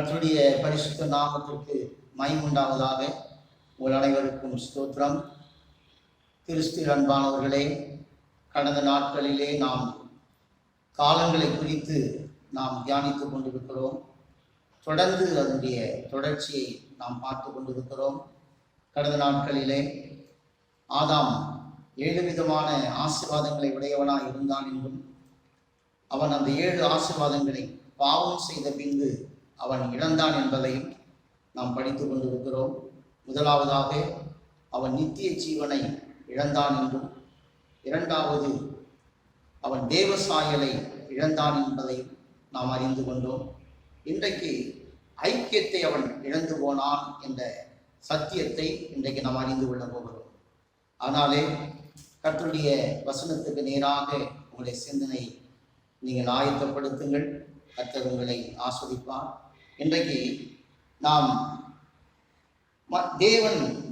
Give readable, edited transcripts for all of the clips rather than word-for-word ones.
கர்த்தருடைய பரிசுத்த நாமத்திற்கு மகிமையுண்டாவதாக. உங்கள் அனைவருக்கும் ஸ்தோத்திரம். கிறிஸ்து அன்பானவர்களே, கடந்த நாட்களிலே நாம் காலங்களை குறித்து நாம் தியானித்துக் கொண்டிருக்கிறோம். தொடர்ந்து அதனுடைய தொடர்ச்சியை நாம் பார்த்து கொண்டிருக்கிறோம். கடந்த நாட்களிலே ஆதாம் 7 விதமான ஆசீர்வாதங்களை உடையவனாய் இருந்தான் என்றும், அவன் அந்த 7 ஆசீர்வாதங்களை பாவம் செய்த பின்பு அவன் இழந்தான் என்பதையும் நாம் படித்து கொண்டிருக்கிறோம். முதலாவதாக அவன் நித்திய ஜீவனை இழந்தான் என்றும், இரண்டாவது அவன் தேவ சாயலை இழந்தான் என்பதையும் நாம் அறிந்து கொண்டோம். இன்றைக்கு ஐக்கியத்தை அவன் இழந்து போனான் என்ற சத்தியத்தை இன்றைக்கு நாம் அறிந்து கொள்ள போகிறோம். ஆனாலே கர்த்தருடைய வசனத்துக்கு நேராக உங்களுடைய சிந்தனை நீங்கள் ஆயத்தப்படுத்துங்கள். கர்த்தர் உங்களை ஆஸ்வதிப்பார். இன்றைக்கு நாம்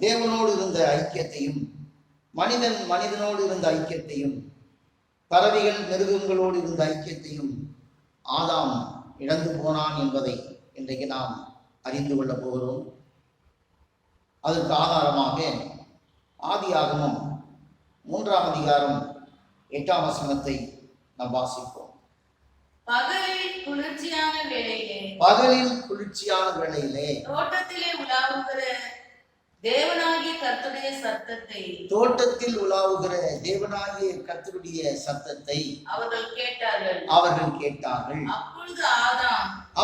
தேவனோடு இருந்த ஐக்கியத்தையும், மனிதனோடு இருந்த ஐக்கியத்தையும், பறவைகள் மிருகங்களோடு இருந்த ஐக்கியத்தையும் ஆதாம் இழந்து போனான் என்பதை இன்றைக்கு நாம் அறிந்து கொள்ளப் போகிறோம். அதற்கு ஆதாரமாக ஆதியாகமம் 3ஆம் அதிகாரம் 8ஆம் வசனத்தை நாம் வாசிப்போம். பகலில் குளிர்ச்சியான வேளையிலே தோட்டத்தில் உலாவுகிற தேவனாகிய கர்த்தருடைய சத்தத்தை அவர்கள் கேட்டார்கள்.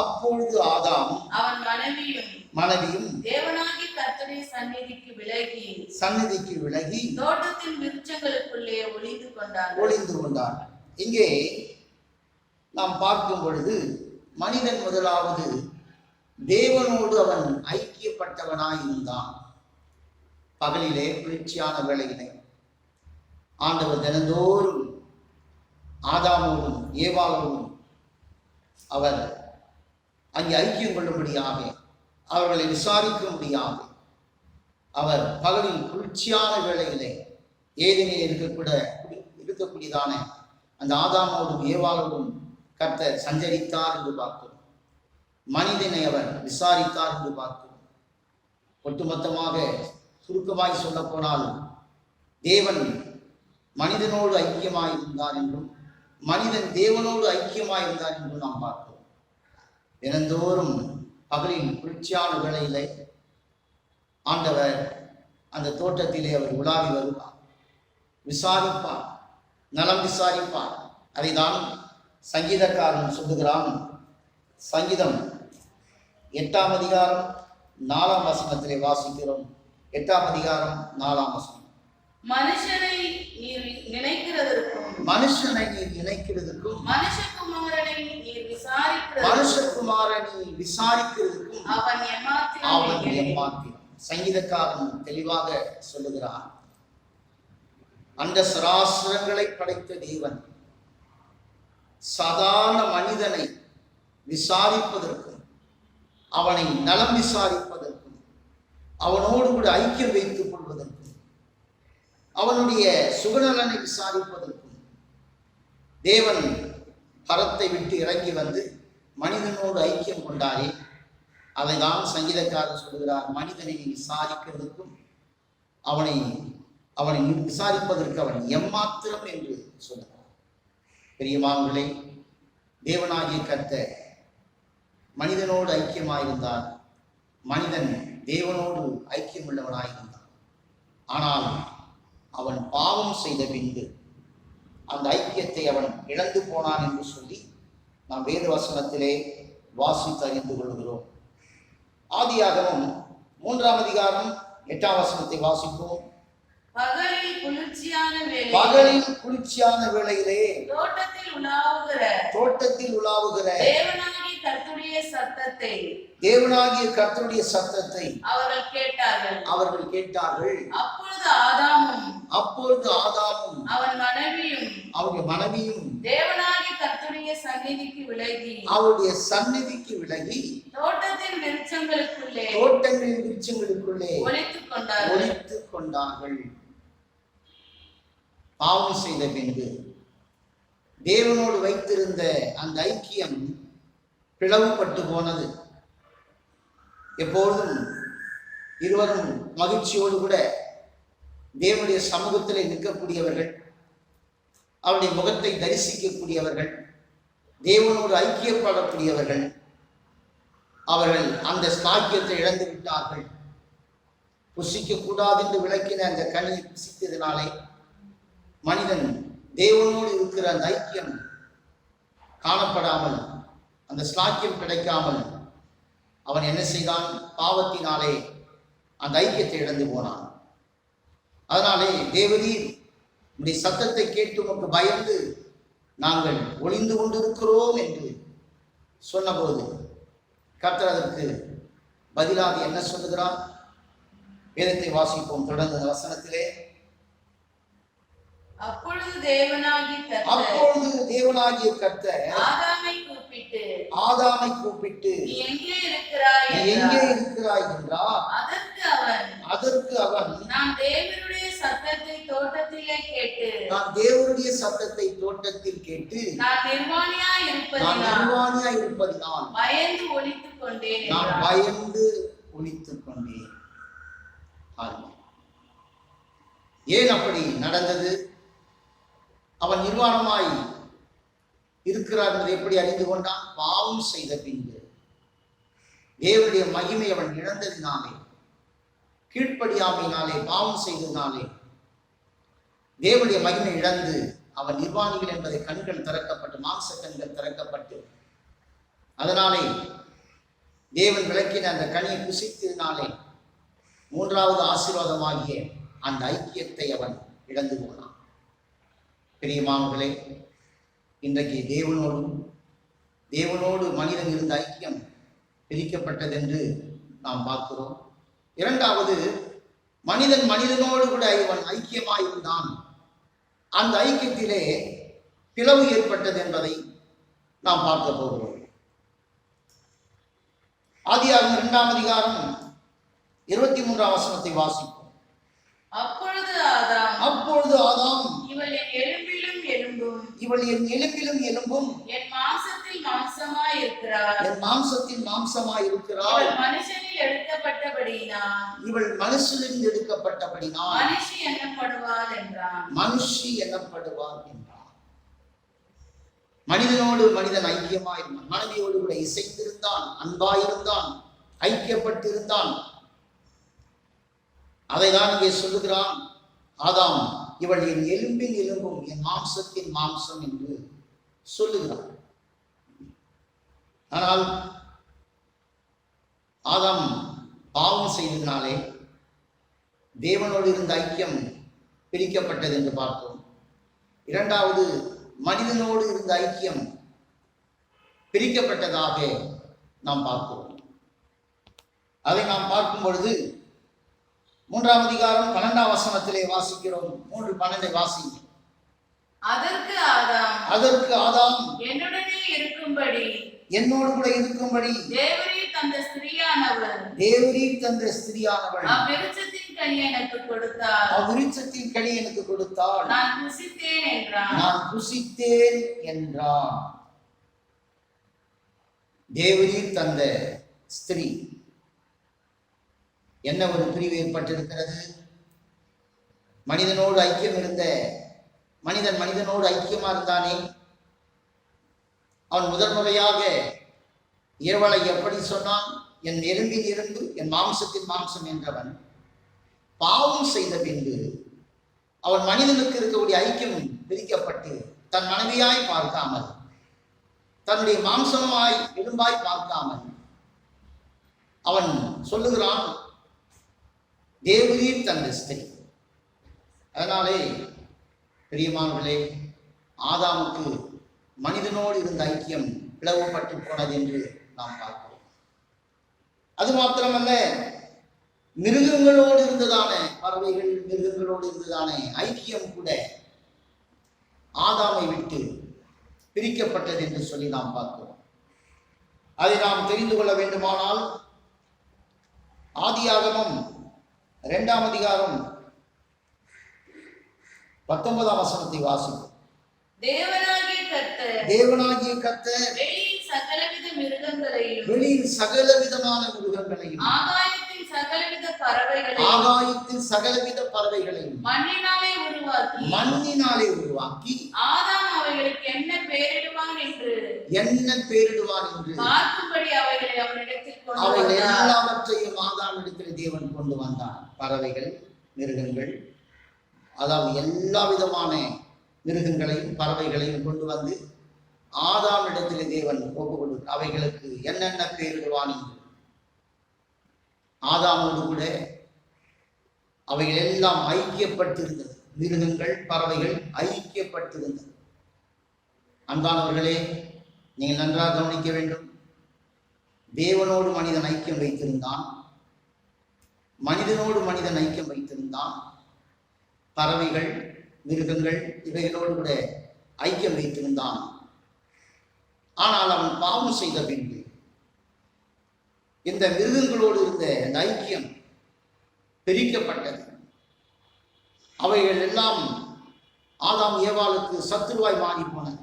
அப்பொழுது ஆதாம் அவன் மனைவியும் தேவனாகிய கர்த்தருடைய சந்நிதிக்கு விலகி தோட்டத்தின் விருட்சங்களுக்குள்ளே ஒளிந்து கொண்டார்கள். இங்கே நாம் பார்க்கும் பொழுது மனிதன் முதலாவது தேவனோடு அவன் ஐக்கியப்பட்டவனாய் இருந்தான். பகலிலே குளிர்ச்சியான வேளையிலே ஆண்டவர் தினந்தோறும் ஆதாமோடும் ஏவாளோடும் அவர் அங்கே ஐக்கியம் கொள்ளும்படியாக, அவர்களை விசாரிக்கும்படியாக அவர் பகலில் குளிர்ச்சியான வேளையிலே ஏதேனில் இருக்கக்கூடியதான அந்த ஆதாமோடும் ஏவாளோடும் கர்த்தர் சஞ்சரித்தார் என்று பார்க்கிறோம். மனிதனை அவர் விசாரித்தார் என்று பார்க்கிறோம். ஒட்டுமொத்தமாக சுருக்கமாய் சொல்ல போனால் தேவன் மனிதனோடு ஐக்கியமாயிருந்தார் என்றும், மனிதன் தேவனோடு ஐக்கியமாயிருந்தார் என்றும் நாம் பார்க்கிறோம். தினந்தோறும் பகலின் குளிர்ச்சியான வேளையிலே ஆண்டவர் அந்த தோட்டத்திலே அவர் உலாவி வருவார், விசாரிப்பார், நலம் விசாரிப்பார். அதைதான் சங்கீதக்காரன் சொல்லுகிறான். சங்கீதம் 8ஆம் அதிகாரம் 4ஆம் வசனத்திலே வாசிக்கிறோம். 8ஆம் அதிகாரம் 4ஆம் வசனம். மனுஷனை நினைக்கிறதற்கும் மனுஷகுமாரனை விசாரிக்கிறதற்கும் அவன் ஏமாத்திரம். சங்கீதக்காரன் தெளிவாக சொல்லுகிறான். அந்த சராசரங்களை படைத்த தேவன் சாதாரண மனிதனை விசாரிப்பதற்கும், அவனை நலம் விசாரிப்பதற்கும், அவனோடு கூட ஐக்கியம் வைத்துக் கொள்வதற்கும், அவனுடைய சுகநலனை விசாரிப்பதற்கும் தேவன் பரத்தை விட்டு இறங்கி வந்து மனிதனோடு ஐக்கியம் கொண்டாரே, அதை தான் சங்கீதக்காரர் சொல்கிறார். மனிதனை விசாரிக்கிறதுக்கும் அவனை விசாரிப்பதற்கு அவன் எம்மாத்திரம் என்று சொல்கிறார். பெரியமானவர்களே, தேவனாகிய கர்த்தர் மனிதனோடு ஐக்கியமாயிருந்தார். மனிதன் தேவனோடு ஐக்கியம் உள்ளவனாயிருந்தான். ஆனால் அவன் பாவம் செய்த பின்பு அந்த ஐக்கியத்தை அவன் இழந்து போனான் என்று சொல்லி நாம் வேத வசனத்திலே வாசித்து அறிந்து கொள்கிறோம். ஆதியாகமம் 3ஆம் அதிகாரம் 8ஆம் வசனத்தை வாசிப்போம். பகலில் குளிர்ச்சியான வேளையிலே தோட்டத்தில் உலாவுகிற தேவனாகிய கர்த்தருடைய சத்தத்தை அவர்கள் கேட்டார்கள். அப்பொழுது ஆதாமும் அவருடைய மனைவியும் தேவனாகிய கர்த்தருடைய சந்நிதிக்கு விலகி தோட்டத்தின் விருட்சங்களுக்குள்ளே ஒளித்துக் கொண்டார்கள். பாவம் செய்த பின்பு தேவனோடு வைத்திருந்த அந்த ஐக்கியம் பிளவுபட்டு போனது. எப்பொழுதும் இருவரும் மகிழ்ச்சியோடு கூட தேவனுடைய சமூகத்தில் நிற்கக்கூடியவர்கள், அவருடைய முகத்தை தரிசிக்கக்கூடியவர்கள், தேவனோடு ஐக்கியப்படக்கூடியவர்கள். அவர்கள் அந்த ஸ்லாக்கியத்தை இழந்து விட்டார்கள். புசிக்க கூடாது என்று விளக்கின அந்த கனியை புசித்ததினாலே மனிதன் தேவனோடு இருக்கிற அந்த ஐக்கியம் காணப்படாமல், அந்த ஸ்லாக்கியம் கிடைக்காமல் அவன் என்ன செய்தான்? பாவத்தினாலே அந்த ஐக்கியத்தை இழந்து போனான். அதனாலே தேவரீர் உம்முடைய சத்தத்தை கேட்டு உமக்கு பயந்து நாங்கள் ஒளிந்து கொண்டிருக்கிறோம் என்று சொன்னபோது கர்த்தர் அதற்கு பதிலாக என்ன சொல்லுகிறார்? வேதத்தை வாசிப்போம் தொடர்ந்து அந்த வசனத்திலே. அப்பொழுது தேவனாகிய கர்த்தர் ஆதாமை கூப்பிட்டு நீ எங்கே இருக்கிறாய் என்றார். அதற்கு அவன் நான் தேவனுடைய சத்தத்தை தோட்டத்தில் கேட்டு நான் நிர்வாணியாய் இருப்பதினால் பயந்து ஒளித்துக் கொண்டேன். ஏன் அப்படி நடந்தது? அவன் நிர்வாணமாய் இருக்கிறார் என்பதை எப்படி அறிந்து கொண்டான்? பாவம் செய்த பின்பு தேவனுடைய மகிமை அவன் இழந்ததினாலே, கீழ்ப்படியாமையினாலே, பாவம் செய்ததினாலே தேவனுடைய மகிமை இழந்து அவன் நிர்வாணிகள் என்பதை கண்கள் திறக்கப்பட்டு, மாம்ச கண்கள் திறக்கப்பட்டு, அதனாலே தேவன் விளக்கின அந்த கனியை புசித்ததினாலே மூன்றாவது ஆசீர்வாதமாகிய அந்த ஐக்கியத்தை அவன் இழந்து போனான். பிரியமானவர்களே, இன்றைக்கு தேவனோடு மனிதன் இருந்த ஐக்கியம் பிரிக்கப்பட்டதென்று நாம் பார்க்கிறோம். இரண்டாவது, மனிதன் மனிதனோடு கூட இவன் ஐக்கியமாயிருந்தான். அந்த ஐக்கியத்திலே பிளவு ஏற்பட்டது என்பதை நாம் பார்க்க போகிறோம். ஆதியாகமம் 2ஆம் அதிகாரம் 23ஆம் வசனத்தை வாசிப்போம். அப்பொழுது ஆதாம் இவள் என் எலும்பிலும் எலும்பும் என் மாம்சத்தில் மாம்சமாய் இருக்கிறாள். இவள் மனுஷனில் எடுக்கப்பட்டபடியினால் மனுஷி எண்ணப்படுவாள் என்றான். மனிதனோடு மனிதன் ஐக்கியமாயிருந்தான். மனைவியோடு கூட இசைந்திருந்தான், அன்பாயிருந்தான், ஐக்கியப்பட்டிருந்தான். அதைதான் இங்கே சொல்லுகிறான். ஆதாம் இவள் என் எலும்பின் எலும்பும் என் மாம்சத்தின் மாம்சம் என்று சொல்லுகிறான். ஆனால் ஆதாம் பாவம் செய்ததினாலே தேவனோடு இருந்த ஐக்கியம் பிரிக்கப்பட்டது என்று பார்த்தோம். இரண்டாவது, மனிதனோடு இருந்த ஐக்கியம் பிரிக்கப்பட்டதாக நாம் பார்க்கிறோம். அதை நாம் பார்க்கும் பொழுது 3ஆம் அதிகாரம் 12ஆம் வசனத்திலே வாசிக்கிறோம். 3:12 வாசிங்க. அதற்கு ஆதாம் என்னோடு கூட இருக்கும்படி தேவரீர் தந்த ஸ்திரியானவள் அவ்விருட்சத்தின் கனி எனக்கு கொடுத்தாள். நான் புசித்தேன் என்றான். தேவரீர் தந்த ஸ்திரீ. என்ன ஒரு பிரிவு ஏற்பட்டிருக்கிறது? மனிதனோடு ஐக்கியம் இருந்த மனிதனோடு ஐக்கியமா இருந்தானே, அவன் முதல் முறையாக ஏவலை எப்படி சொன்னான்? என் எலும்பின் எலும்பு என் மாம்சத்தின் மாம்சம் என்றவன் பாவம் செய்த பின்பு அவன் மனிதனுக்கு இருக்கக்கூடிய ஐக்கியம் பிரிக்கப்பட்டு தன் மனைவியாய் பார்க்காமல், தன்னுடைய மாம்சமாய் எலும்பாய் பார்க்காமல் அவன் சொல்லுகிறான், தேவரீர் தந்த ஸ்திரீ. அதனாலே பிரியமானவர்களே, ஆதாமுக்கு மனிதனோடு இருந்த ஐக்கியம் பிளவுபட்டு போனது என்று நாம் பார்க்கிறோம். அது மாத்திரமல்ல, மிருகங்களோடு இருந்ததான பறவைகள், மிருகங்களோடு இருந்ததான ஐக்கியம் கூட ஆதாமை விட்டு பிரிக்கப்பட்டது என்று சொல்லி நாம் பார்க்கிறோம். அதை நாம் தெரிந்து கொள்ள வேண்டுமானால் ஆதியாகமம் 2ஆம் அதிகாரம் 19ஆம் வசனத்தை வாசிப்போம். தேவனாகிய கர்த்தர் சகலவித மிருகங்களையும் வெளியில் சகலவிதமான மிருகங்களையும் ஆகாயத்தின் சகலவித பறவைகளையும் ஆகாயத்தில் சகலவித பறவைகளையும் மண்ணினாலே உருவாக்கி ஆதாம் அவைகளுக்கு என்ன பெயரிடுவான் என்று பார்க்கும்படி அவைகளை அவனிடத்தில் கொண்டு அவைகள் வந்தார். எல்லாவற்றையும் ஆதாமிடத்தில் தேவன் கொண்டு வந்தான். பறவைகள், மிருகங்கள், அதாவது எல்லா விதமான மிருகங்களையும் பறவைகளையும் கொண்டு வந்து ஆதாமிடத்தில் தேவன் ஒப்பு கொடுத்து அவைகளுக்கு என்னென்ன பெயரிடுவான் என்று. ஆதாமோடு கூட அவைகள் எல்லாம் ஐக்கியப்பட்டிருந்தது. மிருகங்கள், பறவைகள் ஐக்கியப்பட்டிருந்தது. அன்பானவர்களே, நீங்கள் நன்றாக கவனிக்க வேண்டும். தேவனோடு மனிதன் ஐக்கியம் வைத்திருந்தான், மனிதனோடு மனிதன் ஐக்கியம் வைத்திருந்தான். பறவைகள், மிருகங்கள் இவைகளோடு கூட ஐக்கியம் வைத்திருந்தான். ஆனால் அவன் பாவம் செய்த பின்பு இந்த மிருகங்களோடு இருந்த அந்த ஐக்கியம் பிரிக்கப்பட்டது. அவைகள் எல்லாம் ஆதாம் ஏவாளுக்கு சத்துருவாய் மாறி போனது.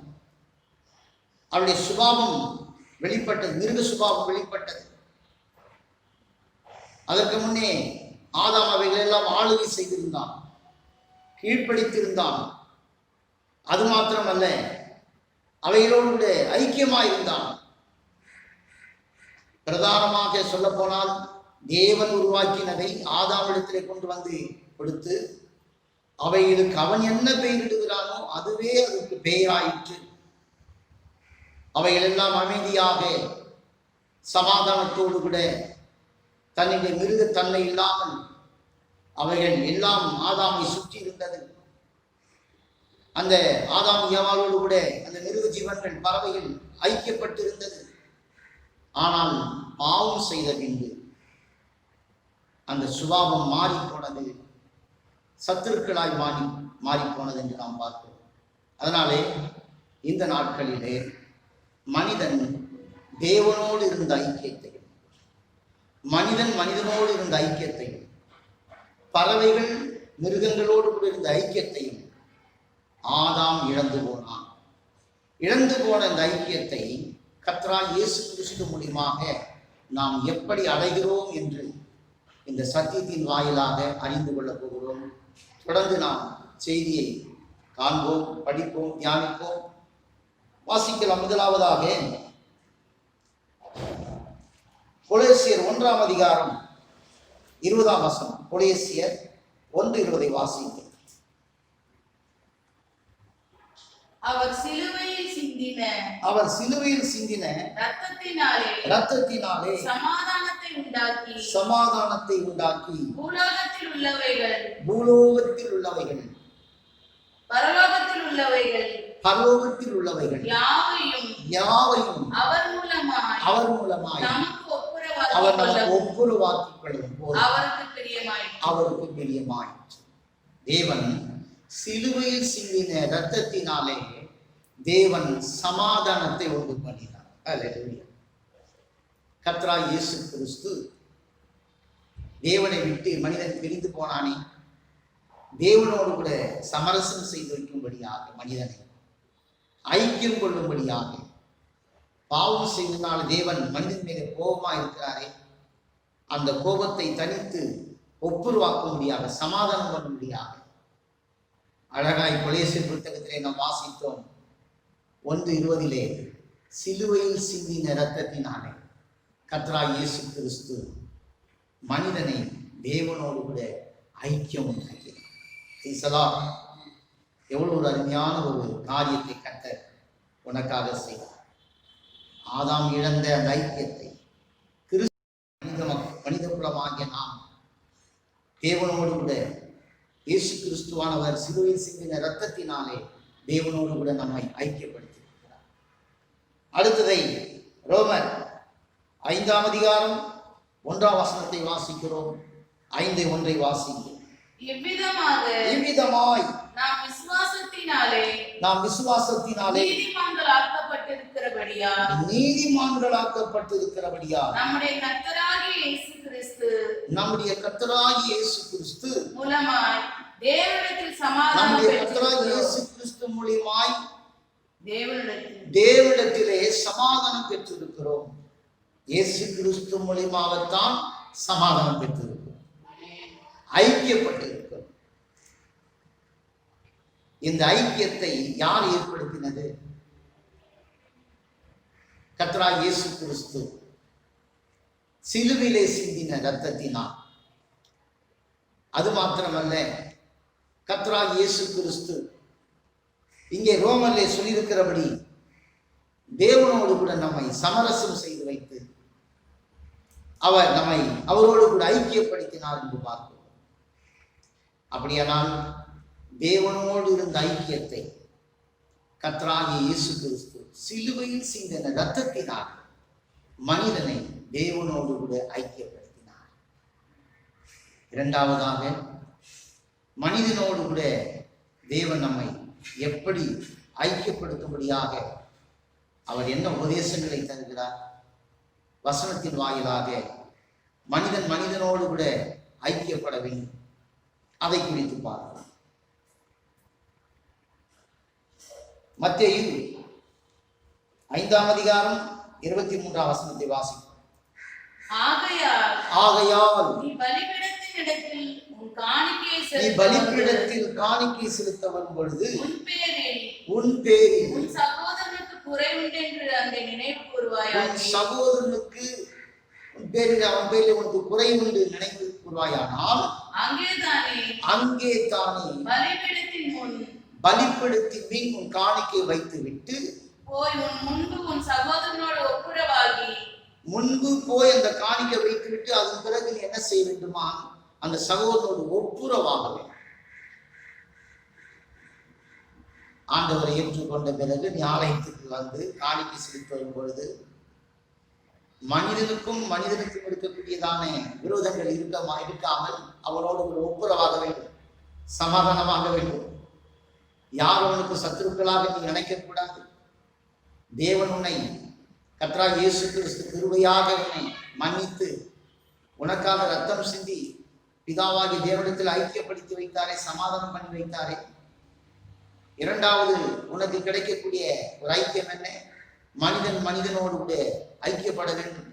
அவருடைய சுபாவம் வெளிப்பட்டது, மிருக சுபாவம் வெளிப்பட்டது. அதற்கு முன்னே ஆதாம் அவைகள் எல்லாம் ஆளுகை செய்திருந்தான், கீழ்ப்படுத்தியிருந்தான். அது மாத்திரமல்ல, அவைகளோடு ஐக்கியமாயிருந்தான். பிரதானமாக சொல்ல போனால் தேவன் உருவாக்கினதை ஆதாமிடத்திலே கொண்டு வந்து கொடுத்து அவைகளுக்கு அவன் என்ன பெயரிடுகிறானோ அதுவே அதுக்கு பெயராயிற்று. அவைகள் எல்லாம் அமைதியாக சமாதானத்தோடு கூட தன்னுடைய மிருகத்தன்மை இல்லாமல் அவைகள் எல்லாம் ஆதாமை சுற்றி இருந்தது. அந்த ஆதாம் ஏவாளோடு கூட அந்த மிருக ஜீவன்கள், பறவைகள் ஐக்கியப்பட்டிருந்தது. ஆனால் பாவம் செய்த பின்பு அந்த சுபாவம் மாறி போனது, சத்துருக்களாய் மாறி போனது என்று நாம் பார்க்கிறோம். அதனாலே இந்த நாட்களிலே மனிதன் தேவனோடு இருந்த ஐக்கியத்தையும், மனிதன் மனிதனோடு இருந்த ஐக்கியத்தையும், பறவைகள் மிருகங்களோடு கூட இருந்த ஐக்கியத்தையும் ஆதாம் இழந்து போனான். இழந்து போன இந்த ஐக்கியத்தை கர்த்தராகிய இயேசு கிறிஸ்து மூலமாக நாம் எப்படி அடைகிறோம் என்று இந்த சத்தியத்தின் வாயிலாக அறிந்து கொள்ளப் போகிறோம். தொடர்ந்து நாம் செய்தியை காண்போம், படிப்போம், தியானிப்போம். வாசிக்கலாம். முதலாவதாக கொலோசியர் 1ஆம் அதிகாரம் 20ஆம் வசனம். கொலோசியர் 1:20 வாசிங்க. அவர் சிலுவையில் சிந்தின இரத்தத்தினாலே சமாதானத்தை உண்டாக்கி பூலோகத்தில் உள்ளவைகள் பரலோகத்தில் உள்ளவைகள் யாவையும் அவர் மூலமாய் அவர் நமக்கு ஒப்புரவாக்கிக் கொள்ளும் போது அவருக்கு பிரியமாய். தேவன் சிலுவையில் சிந்தின இரத்தத்தினாலே தேவன் சமாதானத்தை உண்டு பண்ணினார். அல்லேலூயா. கர்த்தராகிய இயேசு கிறிஸ்து தேவனை விட்டு மனிதன் பிரிந்து போனானே, தேவனோடு கூட சமரசம் செய்து வைக்கும்படியாக, மனிதனை ஐக்கியம் கொள்ளும்படியாக, பாவம் செய்ததால் தேவன் மனிதன் மீது கோபமாக இருக்கிறாரே, அந்த கோபத்தை தனித்து ஒப்புருவாக்கும்படியாக, சமாதானம் பண்ணும்படியாக அழகாய் கொலோசியர் புத்தகத்திலே நாம் வாசித்தோம். 1:20 சிலுவையில் சிந்தின இரத்தத்தினாலே கர்த்தராகிய இயேசு கிறிஸ்து மனிதனை தேவனோடு கூட ஐக்கியம் உண்டாக்கினார். எவ்வளவு ஒரு அருமையான ஒரு காரியத்தை கர்த்தர் உனக்காக செய்தார். ஆதாம் இழந்த அந்த ஐக்கியத்தை மனித குலமாகிய நாம் தேவனோடு கூட இயேசு கிறிஸ்துவானவர் சிலுவையில் சிந்தின இரத்தத்தினாலே தேவனோடு கூட நம்மை ஐக்கியப்படுத்தியிருக்கிறார். அடுத்ததை ரோமர் 5ஆம் அதிகாரம் 1ஆம் வசனத்தை வாசிக்கிறோம். 5:1 வாசிங்க. இவ்விதமாய் நாம் விசுவாசத்தினாலே நீதிமான்களாக்கப்பட்டிருக்கிறபடியால் நம்முடைய கர்த்தராகிய இயேசு கிறிஸ்து மூலமாய் தேவனிடத்தில் சமாதானம் தேவனிடத்திலே சமாதானம் பெற்றிருக்கிறோம். இயேசு கிறிஸ்து மூலமாகத்தான் சமாதானம் பெற்றிருக்கிறோம், ஐக்கியப்பட்டிருக்கிறோம். இந்த ஐக்கியத்தை யார் ஏற்படுத்தினது? கர்த்தராகிய இயேசு கிறிஸ்து சிலுவிலே சிந்தின இரத்தத்தினால். அது மாத்திரமல்ல, கர்த்தராகிய இயேசு கிறிஸ்து இங்கே ரோமரிலே சொல்லியிருக்கிறபடி தேவனோடு கூட நம்மை சமரசம் செய்து வைத்து அவர் நம்மை அவரோடு கூட ஐக்கியப்படுத்தினார் என்று பார்க்கிறோம். அப்படியானால் தேவனோடு இருந்த ஐக்கியத்தை கர்த்தராகிய இயேசு கிறிஸ்து சிலுவையில் சிந்தின இரத்தத்தினால் மனிதனை தேவனோடு கூட ஐக்கியப்படுத்தினார். இரண்டாவதாக, மனிதனோடு கூட தேவன் நம்மை எப்படி ஐக்கியப்படுத்தும்படியாக அவர் என்ன உபதேசங்களை தருகிறார்? வசனத்தின் வாயிலாக மனிதன் மனிதனோடு கூட ஐக்கியப்பட வேண்டும். அதை குறித்து பார்க்கலாம். மத்தேயு 5ஆம் அதிகாரம் 23ஆம் வசனத்தை வாசிப்போம். ஆகையால் நீ பலிபீடத்தில் காணிக்கை செலுத்த வரும் பொழுது உன் பேரில் உன் சகோதரனுக்கு குறை உண்டு என்று அங்கே நினைவு கூறுவாயாக. சகோதரனுக்கு உன் பேரில் அவன் பேரில் உனக்கு குறை உண்டு நினைவு கூறுவாயானால் அங்கே தானே பலிபீடத்தின் மீன் உன் காணிக்கை வைத்து விட்டு போய் உன் முன்பு உன் சகோதரனோடு ஒப்புரவாகி முன்பு போய் அந்த காணிக்கை வைத்து விட்டு அதன் பிறகு நீ என்ன செய்ய வேண்டுமா? அந்த சகோதரனோடு ஒப்புரவாக வேண்டும். ஆண்டவரை ஏற்றுக்கொண்ட பிறகு நீ ஆலயத்துக்கு வந்து காணிக்கை செலுத்த வரும் பொழுது மனிதனுக்கும் இருக்கக்கூடியதான விரோதங்கள் இருக்காமல் அவனோடு ஒரு ஒப்புரவாக வேண்டும், சமாதானமாக வேண்டும். யார் அவனுக்கு சத்துருக்களாக நீ நினைக்கக்கூடாது. தேவன் உன்னை கர்த்தராகிய இயேசு கிறிஸ்து கிருபையாக உன்னை மன்னித்து உனக்காக ரத்தம் சிந்தி பிதாவாகி தேவனிடத்தில் ஐக்கியப்படுத்தி வைத்தாரே, சமாதானம் பண்ணி வைத்தாரே. இரண்டாவது உனக்கு கிடைக்கக்கூடிய ஒரு ஐக்கியம் என்ன? மனிதன் மனிதனோடு கூட ஐக்கியப்பட வேண்டும்.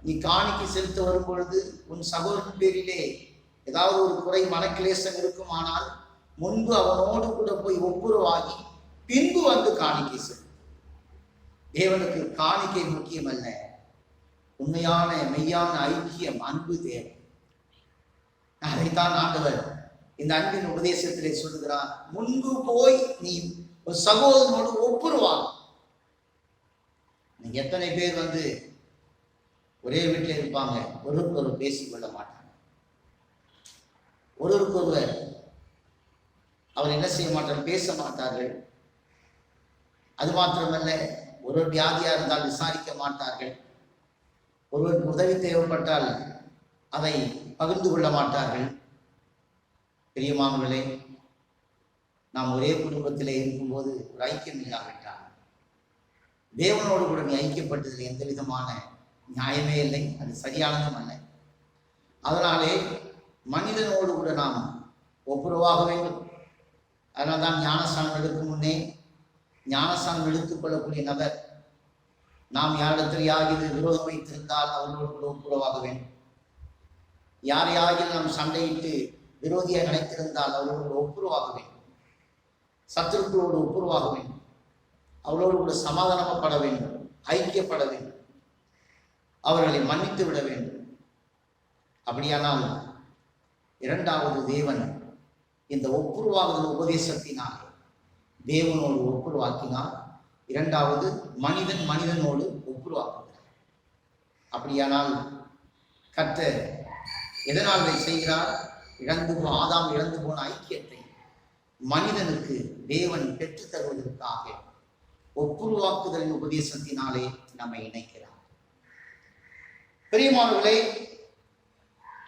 நீ காணிக்கை செலுத்த வரும் பொழுது உன் சகோதரன் பேரிலே ஏதாவது ஒரு குறை மனக்கிலேசம் இருக்குமானால் முன்பு அவனோடு கூட போய் ஒப்புரவாகி பின்பு வந்து காணிக்கை செலுத்து. தேவனுக்கு காணிக்கை முக்கியம் அல்ல, உண்மையான மெய்யான ஐக்கியம், அன்பு தேவை. அதைத்தான் ஆண்டவர் இந்த அன்பின் உபதேசத்திலே சொல்லுகிறார். முன்பு போய் நீ ஒரு சகோதரனோடு ஒப்புரவாகும். நீங்க எத்தனை பேர் வந்து ஒரே வீட்டில் இருப்பாங்க, ஒருவருக்கொருவர் பேசிக்கொள்ள மாட்டாங்க. ஒருவருக்கொருவர் அவர் என்ன செய்ய மாட்டார்? பேச மாட்டார்கள். அது மாத்திரமல்ல, ஒரு வியாதியா இருந்தால் விசாரிக்க மாட்டார்கள். ஒருவருக்கு உதவி தேவைப்பட்டால் அதை பகிர்ந்து கொள்ள மாட்டார்கள். பிரியமானவர்களே, நாம் ஒரே குடும்பத்திலே இருக்கும்போது ஒரு ஐக்கியம் இல்லாவிட்டால் தேவனோடு கூட நீ ஐக்கியப்பட்டதில் எந்த விதமான நியாயமே இல்லை, அது சரியானதும் அல்ல. அதனாலே மனிதனோடு கூட நாம் ஒப்புரவாக வேண்டும். அதனால் தான் ஞானஸ்தானம் எடுக்கும் முன்னே ஞானஸ்தானம் எடுத்துக் கொள்ளக்கூடிய நபர் நாம் யாரிடத்தில் யாரில் விரோதம் வைத்திருந்தால் அவர்களோடு கூட ஒப்புரவாக வேண்டும். யாரையாகில் நாம் சண்டையிட்டு விரோதியாக நினைத்திருந்தால் அவர்களோடு ஒப்புரவாக வேண்டும். சத்துருக்களோடு ஒப்புரவாக வேண்டும். அவர்களோடு கூட சமாதானப்பட வேண்டும், ஐக்கியப்பட வேண்டும், அவர்களை மன்னித்து விட வேண்டும். அப்படியானால் இரண்டாவது தேவன் இந்த ஒப்புரவாகுதல் உபதேசத்தினால் தேவனோடு ஒப்புரவாக்கினார். இரண்டாவது மனிதன் மனிதனோடு ஒப்புரவாக்குகிறார். அப்படியானால் கர்த்தர் எதனால் இதை செய்கிறார்? ஆதாம் இழந்து போன ஐக்கியத்தை மனிதனுக்கு தேவன் பெற்றுத் தருவதற்காக ஒப்புரவாக்குதலின் உபதேசத்தினாலே நம்மை இணைக்கிறார். பிரியமானவர்களே,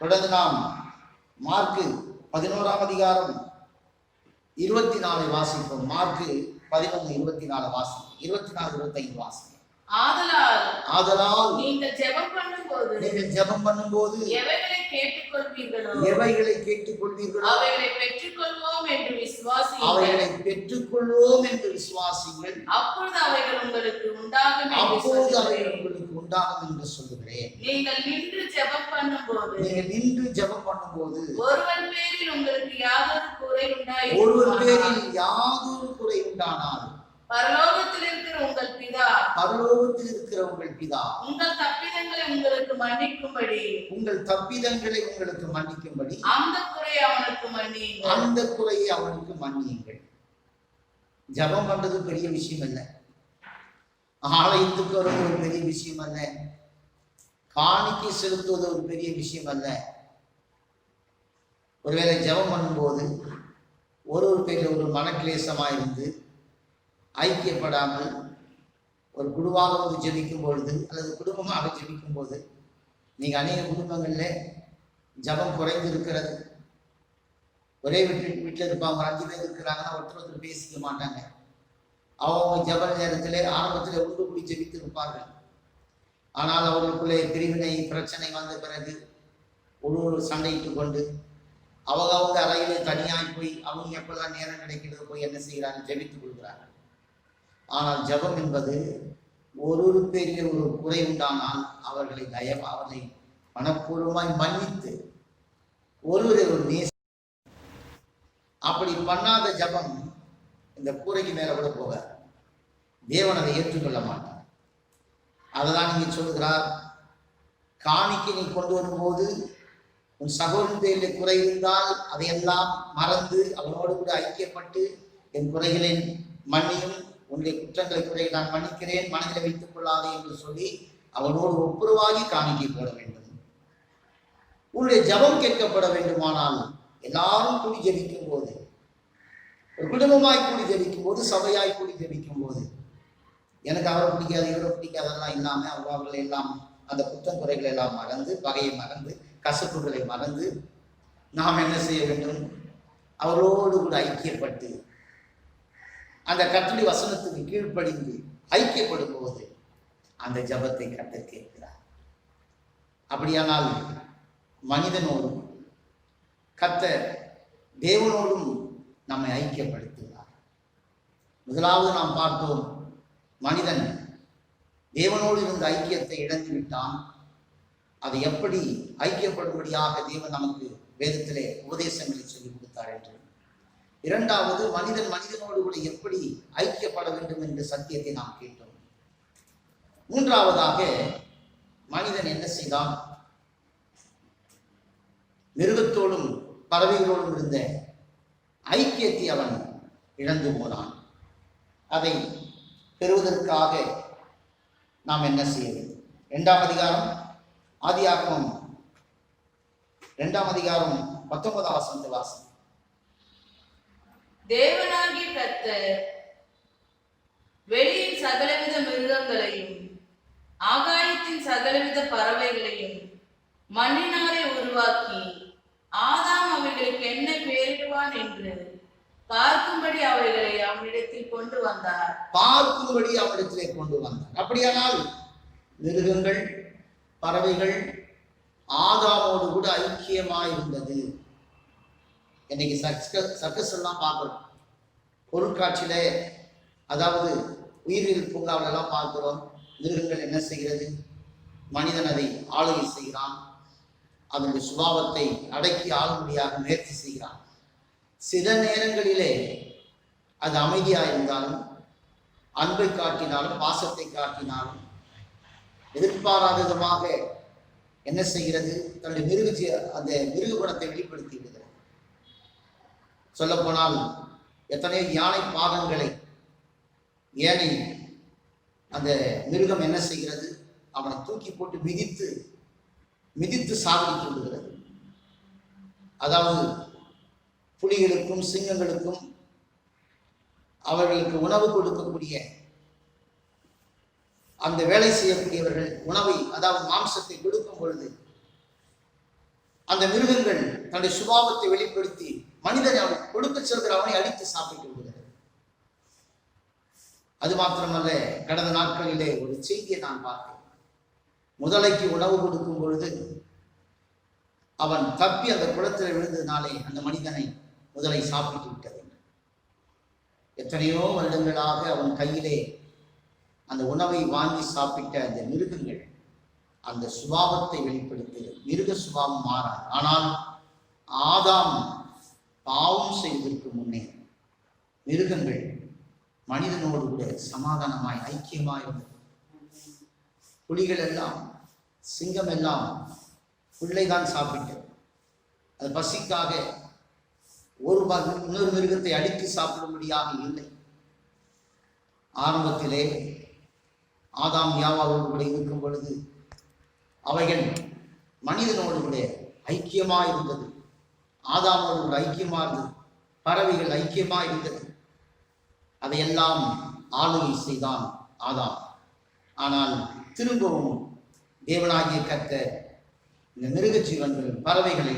தொடர்ந்து நாம் மார்க்கு 11ஆம் அதிகாரம் 24 வாசிப்போம். மார்க்கு 11:24 வாசி, 24-25 வாசி. ஆதலால் நீங்கள் ஜெபம் பண்ணும்போது எவைகளை கேட்டுக்கொள்வீர்களோ அவைகளை பெற்றுக்கொள்வோம் என்று விசுவாசியுங்கள். அப்பொழுது அவைகள் உங்களுக்கு உண்டாகும் என்று சொல்லுகிறேன். நீங்கள் நின்று ஜெபம் பண்ணும்போது ஒருவர் பேரில் உங்களுக்கு யாதொரு குறை உண்டானால் பரலோகத்தில் இருக்கிற உங்கள் பிதா உங்கள் தப்பிதங்களை உங்களுக்கு மன்னிக்கும்படி அந்த குறையை அவனுக்கு மன்னியுங்கள். ஜெபம் பண்றது பெரிய விஷயம் அல்ல, ஆலயத்துக்கு வருவது ஒரு பெரிய விஷயம் அல்ல, காணிக்கை செலுத்துவது ஒரு பெரிய விஷயம் அல்ல. ஒருவேளை ஜெபம் பண்ணும்போது ஒரு பேரில் ஒரு மனக்லேசமாயிருந்து ஐக்கியப்படாமல் ஒரு குழுவாக வந்து ஜெபிக்கும் பொழுது அல்லது குடும்பமாக ஜெபிக்கும் போது, நீங்கள் அநேக குடும்பங்களில் ஜபம் குறைந்து இருக்கிறது. ஒரே வீட்டில் இருப்பாங்க, 5 பேர் இருக்கிறாங்கன்னா ஒருத்தர் பேசிக்க மாட்டாங்க. அவங்க ஜப நேரத்தில் ஆரம்பத்தில் உண்டு கூடி ஜெபித்து இருப்பார்கள். ஆனால் அவர்களுக்குள்ளே பிரிவினை பிரச்சனை வந்த பிறகு ஒரு சண்டையிட்டு கொண்டு அவங்க அறையிலே தனியாய் போய் அவங்க எப்பெல்லாம் நேரம் கிடைக்கிறது போய் என்ன செய்கிறாங்க, ஜெபித்துக் கொள்கிறார்கள். ஆனால் ஜபம் என்பது ஒரு பெரிய ஒரு குறை உண்டானால் அவர்களை மனப்பூர்வமாய் மன்னித்து ஒருவரை ஒரு நேச, அப்படி பண்ணாத ஜபம் இந்த கூரைக்கு மேல கூட போகாது. தேவன் அதை ஏற்றுக்கொள்ள மாட்டார். அததான் நீங்க சொல்லுகிறார், காணிக்கை நீ கொண்டு வரும்போது உன் சகோதரன் பேரில் குறை இருந்தால் அதையெல்லாம் மறந்து அவனோடு கூட ஐக்கியப்பட்டு என் குறைகளை மன்னியும், உன்னுடைய குற்றங்களை குறைகளை நான் மன்னிக்கிறேன், மனதில் வைத்துக் கொள்ளாதே என்று சொல்லி அவனோடு ஒப்புரவாகி காணிக்கை போட வேண்டும். உன்னுடைய ஜபம் கேட்கப்பட வேண்டுமானால் எல்லாரும் கூடி ஜெபிக்கும் போது, ஒரு குடும்பமாய் கூடி ஜெபிக்கும் போது, சபையாய் கூடி ஜெபிக்கும் போது, எனக்கு அவரை பிடிக்காது இவரை பிடிக்காதெல்லாம் இல்லாம அவர்கள் எல்லாம் அந்த குற்றம் குறைகளை எல்லாம் மறந்து, பகையை மறந்து, கசப்புகளை மறந்து நாம் என்ன செய்ய வேண்டும், அவரோடு கூட ஐக்கியப்பட்டு அந்த கட்டளை வசனத்துக்கு கீழ்ப்படிந்து ஐக்கியப்படும் போது அந்த ஜபத்தை கர்த்தர் கேட்கிறார். அப்படியானால் மனிதனோடும் கர்த்தர் தேவனோடும் நம்மை ஐக்கியப்படுத்துகிறார். முதலாவது நாம் பார்த்தோம், மனிதன் தேவனோடு இருந்த ஐக்கியத்தை இழந்து விட்டான். அதை எப்படி ஐக்கியப்படும்படியாக தேவன் நமக்கு வேதத்திலே உபதேசங்களை சொல்லிக் கொடுத்தார் என்று. இரண்டாவது, மனிதன் மனிதனோடு கூட எப்படி ஐக்கியப்பட வேண்டும் என்ற சத்தியத்தை நாம் கேட்டோம். மூன்றாவதாக, மனிதன் என்ன செய்தான், மிருகத்தோடும் பறவைகளோடும் இருந்த ஐக்கியத்தை அவன் இழந்து போனான். அதை பெறுவதற்காக நாம் என்ன செய்ய வேண்டும்? 2ஆம் அதிகாரம் ஆதியாகமம் 2ஆம் அதிகாரம் 19ஆம் வசனத்தை வாசி. தேவனாகிய கர்த்தர் வெளியின் சகலவித மிருகங்களையும் ஆகாயத்தின் சகலவித பறவைகளையும் மண்ணினாலே உருவாக்கி ஆதாம் அவைகளுக்கு என்ன பெயரிடுவான் என்று பார்க்கும்படி அவைகளை அவனிடத்தில் கொண்டு வந்தார். அப்படியானால் மிருகங்கள், பறவைகள் ஆதாமோடு கூட ஐக்கியமாயிருந்தது. இன்னைக்கு சர்க்கஸ் எல்லாம் பார்க்கிறோம், பொருட்காட்சியில, அதாவது உயிரியல் பூங்காவில எல்லாம் பார்க்கிறோம். மிருகங்கள் என்ன செய்கிறது, மனிதன் அதை ஆளுகை செய்கிறான், அதனுடைய சுபாவத்தை அடக்கி ஆளும்படியாக முயற்சி செய்கிறான். சில நேரங்களிலே அது அமைதியாக இருந்தாலும், அன்பை காட்டினாலும், பாசத்தை காட்டினாலும், எதிர்பாராத விதமாக என்ன செய்கிறது, தன்னுடைய அந்த மிருக குணத்தை வெளிப்படுத்தி விடுகிறது. சொல்ல போனால் எத்தனையோ யானை பாகங்களை ஏனை அந்த மிருகம் என்ன செய்கிறது, அவனை தூக்கி போட்டு மிதித்து சாகடித்து விடுகிறது. அதாவது புலிகளுக்கும் சிங்கங்களுக்கும் அவர்களுக்கு உணவு கொடுக்கக்கூடிய அந்த வேலை செய்யக்கூடியவர்கள் உணவை, அதாவது மாம்சத்தை கொடுக்கும் பொழுது அந்த மிருகங்கள் தன்னுடைய சுபாவத்தை வெளிப்படுத்தி மனிதனை அவன் கொடுக்க செல்கிற அவனை அடித்து சாப்பிட்டு விடுகிறது. அது மாத்திரமல்ல, கடந்த நாட்களிலே ஒரு செய்தியை நான் பார்த்தேன். முதலைக்கு உணவு கொடுக்கும் பொழுது அவன் தப்பி அந்த குளத்தில் விழுந்ததினாலே அந்த மனிதனை முதலை சாப்பிட்டு விட்டது. எத்தனையோ வருடங்களாக அவன் கையிலே அந்த உணவை வாங்கி சாப்பிட்ட அந்த மிருகங்கள் அந்த சுபாவத்தை வெளிப்படுத்துகிறது. மிருக சுபாவம் மாறாது. ஆனால் ஆதாம் பாவம் செய்வதற்கு முன்னே மிருகங்கள் மனிதனோடு கூட சமாதானமாய் ஐக்கியமாய் இருந்தது. புலிகள் எல்லாம், சிங்கம் எல்லாம் புல்லைதான் சாப்பிட்டது. அது பசிக்காக இன்னொரு மிருகத்தை அடித்து சாப்பிடும்படியாக இல்லை. ஆரம்பத்திலே ஆதாம் யாவாவோடு கூட இருக்கும் பொழுது அவைகள் மனிதனோடு கூட ஐக்கியமா இருந்தது. ஆதாமோடு கூட ஐக்கியமா இருந்தது. பறவைகள் ஐக்கியமா இருந்தது. அதையெல்லாம் ஆளுகை செய்தான் ஆதாம். ஆனால் திரும்பவும் தேவனாகிய கர்த்தர் இந்த மிருக ஜீவன்கள், பறவைகளை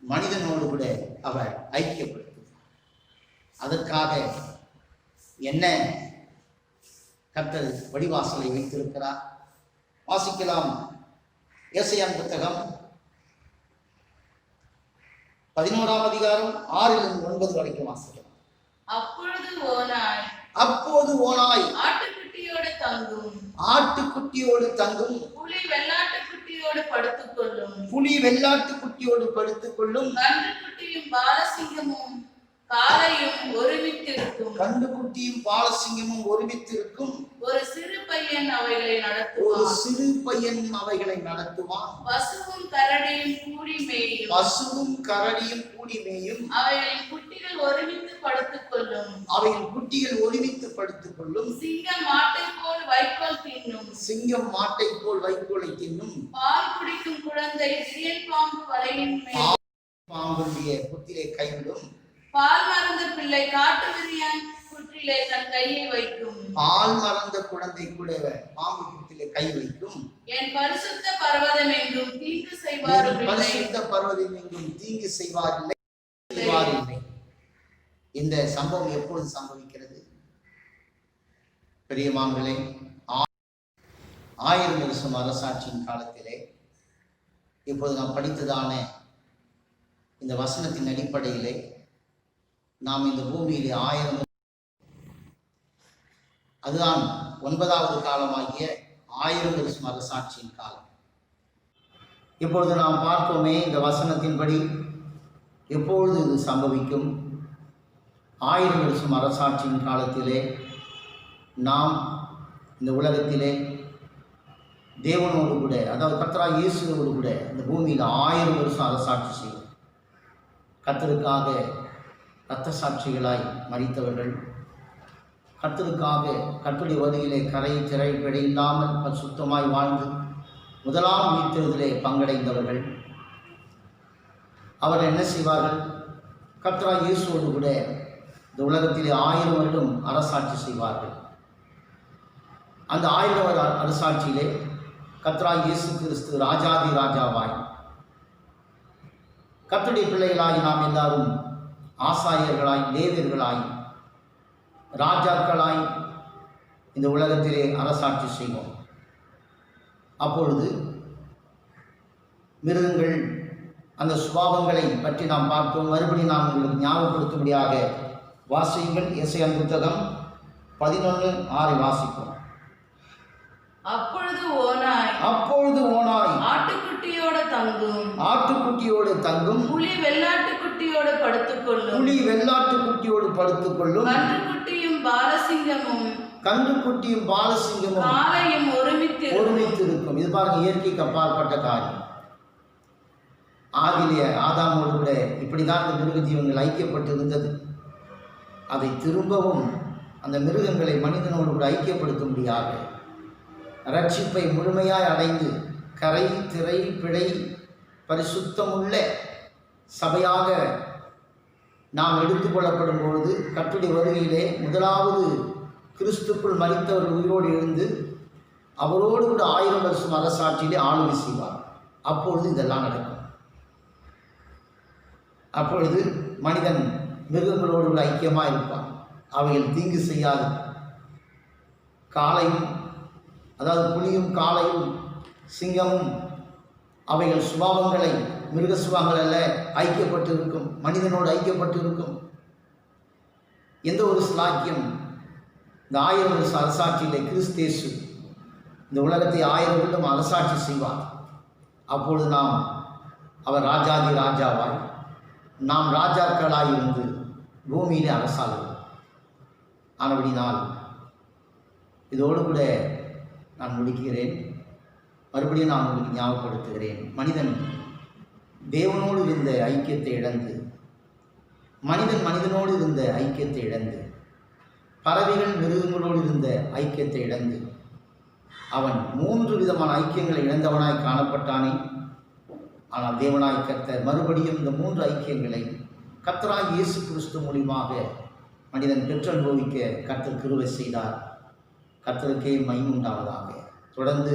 மனிதனோடு கூட அவர் ஐக்கியப்படுத்துகிறார். அதற்காக என்ன கர்த்தர் வடிவாசலை வைத்திருக்கிறார். வாசிக்கலாம். ஏசாயா புத்தகம் 11ஆம் அதிகாரம் 6-9 வரைக்கும் வாசிக்கலாம். அப்போது ஓனாய் ஆட்டுக்குட்டியோடு தங்கும், புலி வெள்ளாட்டுக்குட்டியோடு படுத்துக்கொள்ளும், கன்றுக்குட்டியும் பாலசிங்கமும் காளையும் ஒருமித்திருக்கும். ஒரு சிறு பையன் அவைகளை நடத்துவான். பசுவும் கரடியும் கூடி மேயும். அவைகளின் குட்டிகள் ஒருமித்து படுத்துக்கொள்ளும். சிங்கம் மாட்டைப் போல் வைக்கோலை தின்னும். பால் குடிக்கும் குழந்தை விரியன் பாம்புடைய புத்திலே கைவிடும். பால் மறந்த பிள்ளை காட்டு விரியன் புற்றிலே தன் கையை வைக்கும். பால் மறந்த குழந்தை கூட பாம்பு புற்றிலே கை வைக்கும். என் பரிசுத்த பர்வதம் எங்கும் தீங்கு செய்வாரில்லை. இந்த சம்பவம் எப்பொழுது சம்பவிக்கிறது? பெரியமான்களே, 1000 வருஷம் அரசாட்சியின் காலத்திலே இப்போது நாம் படித்ததான இந்த வசனத்தின் அடிப்படையிலே நாம் இந்த பூமியிலே 1000, அதுதான் 9வது காலமாகிய 1000 வருஷம் அரசாட்சியின் காலம். இப்பொழுது நாம் பார்த்தோமே, இந்த வசனத்தின்படி எப்பொழுது இது சம்பவிக்கும்? 1000 வருஷம் அரசாட்சியின் காலத்திலே நாம் இந்த உலகத்திலே தேவனோடு கூட, அதாவது கர்த்தராகிய இயேசுவோடு கூட இந்த பூமியில் 1000 வருஷம் அரசாட்சி செய்யும். கர்த்தருக்காக இரத்த சாட்சிகளாய் மரித்தவர்கள், கர்த்தருக்காக கர்த்தருடைய வருகையிலே கரை திரை பிழை இல்லாமல் சுத்தமாய் வாழ்ந்து முதலாம் உயிர்த்தெழுதலே பங்கடைந்தவர்கள், அவர்கள் என்ன செய்வார்கள்? கர்த்தராகிய இயேசுவோடு கூட இந்த உலகத்திலே 1000 வருடம் அரசாட்சி செய்வார்கள். அந்த 1000 வருட அரசாட்சியிலே கர்த்தராகிய இயேசு கிறிஸ்து ராஜாதி ராஜாவாய், கர்த்தருடைய பிள்ளைகளாய் நாம் எல்லாரும் ஆசாரியர்களாய், லேவியர்களாய், ராஜாக்களாய் இந்த உலகத்திலே அரசாட்சி செய்வோம். அப்பொழுது மிருகங்கள் அந்த சுபாவங்களை பற்றி நாம் பார்த்தோம். மறுபடியும் நாம் உங்களுக்கு ஞாபகப்படுத்தும்படியாக வாசியுங்கள். ஏசாயா புத்தகம் 11:6 வாசிப்போம். அப்பொழுது ஓனாய் ஆட்டுக்குட்டியோடு தங்கும், புலி வெள்ளாட்டுக்குட்டியோடு படுத்துக்கொள்ளும். கன்றுக்குட்டியும் பாலசிங்கமும் காளையும் ஒருமித்து இருக்கும். இது பாருங்க, இயற்கைக்கு அப்பாற்பட்ட காரியம். ஆதிலே ஆதாமோடு கூட இப்படிதான் இந்த மிருக ஜீவன்கள் ஐக்கியப்பட்டு இருந்தது. அதை திரும்பவும் அந்த மிருகங்களை மனிதனோடு கூட ஐக்கியப்படுத்தும்படியாக ரட்சிப்பை முழுமையாய் அடைந்து கரை திரை பிழை பரிசுத்தமுள்ள சபையாக நாம் எடுத்துக்கொள்ளப்படும் பொழுது கர்த்தருடைய வருகையிலே முதலாவது கிறிஸ்துக்குள் மரித்தவர் உயிரோடு எழுந்து அவரோடு கூட 1000 வருஷம் அரசாட்சியிலே ஆளுகை செய்வார். அப்பொழுது இதெல்லாம் நடக்கும். அப்பொழுது மனிதன் மிருகங்களோடு கூட ஐக்கியமாக இருப்பான். அவைகள் தீங்கு செய்யாது. காளையும், அதாவது புலியும் காளையும் சிங்கமும் அவைகள் சுபாவங்களை மிருக சுபாவங்கள் அல்ல, ஐக்கியப்பட்டு இருக்கும், மனிதனோடு ஐக்கியப்பட்டு இருக்கும். எந்த ஒரு ஸ்லாக்கியம் இந்த 1000 வருஷ அரசாட்சியிலே கிறிஸ்தேசு இந்த உலகத்தை 1000 வருடம் அரசாட்சி செய்வார். அப்பொழுது நாம் அவர் ராஜாதி ராஜாவாய், நாம் ராஜாக்களாயிருந்து பூமியிலே அரசாளுவோம். ஆனபடினால் இதோடு கூட நான் முடிக்கிறேன். மறுபடியும் நான் உங்களுக்கு ஞாபகப்படுத்துகிறேன். மனிதன் தேவனோடு இருந்த ஐக்கியத்தை இழந்து, மனிதன் மனிதனோடு இருந்த ஐக்கியத்தை இழந்து, பறவைகள் மிருகங்களோடு இருந்த ஐக்கியத்தை இழந்து, அவன் 3 விதமான ஐக்கியங்களை இழந்தவனாய் காணப்பட்டானே. ஆனால் தேவனாய் கர்த்தர் மறுபடியும் இந்த 3 ஐக்கியங்களை கர்த்தராய் இயேசு கிறிஸ்து மூலமாக மனிதன் பெற்றனுபவிக்க கர்த்தர் கிருபை செய்தார். கர்த்தருக்கே மகிமை உண்டாவதாக. தொடர்ந்து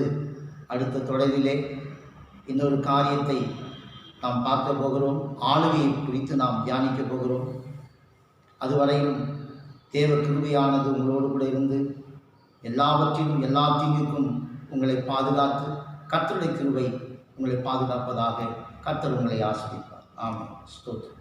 அடுத்த தொடரிலே இன்னொரு காரியத்தை நாம் பார்க்க போகிறோம். ஆளுகையை குறித்து நாம் தியானிக்க போகிறோம். அதுவரையிலும் தேவ கிருபையானது உங்களோடு கூட இருந்து எல்லாவற்றிலும் எல்லா தீங்குக்கும் உங்களை பாதுகாத்து, கர்த்தருடைய கிருபை உங்களை பாதுகாப்பதாக. கர்த்தர் உங்களை ஆசீர்வதிப்பார். ஆமென். ஸ்தோத்திரம்.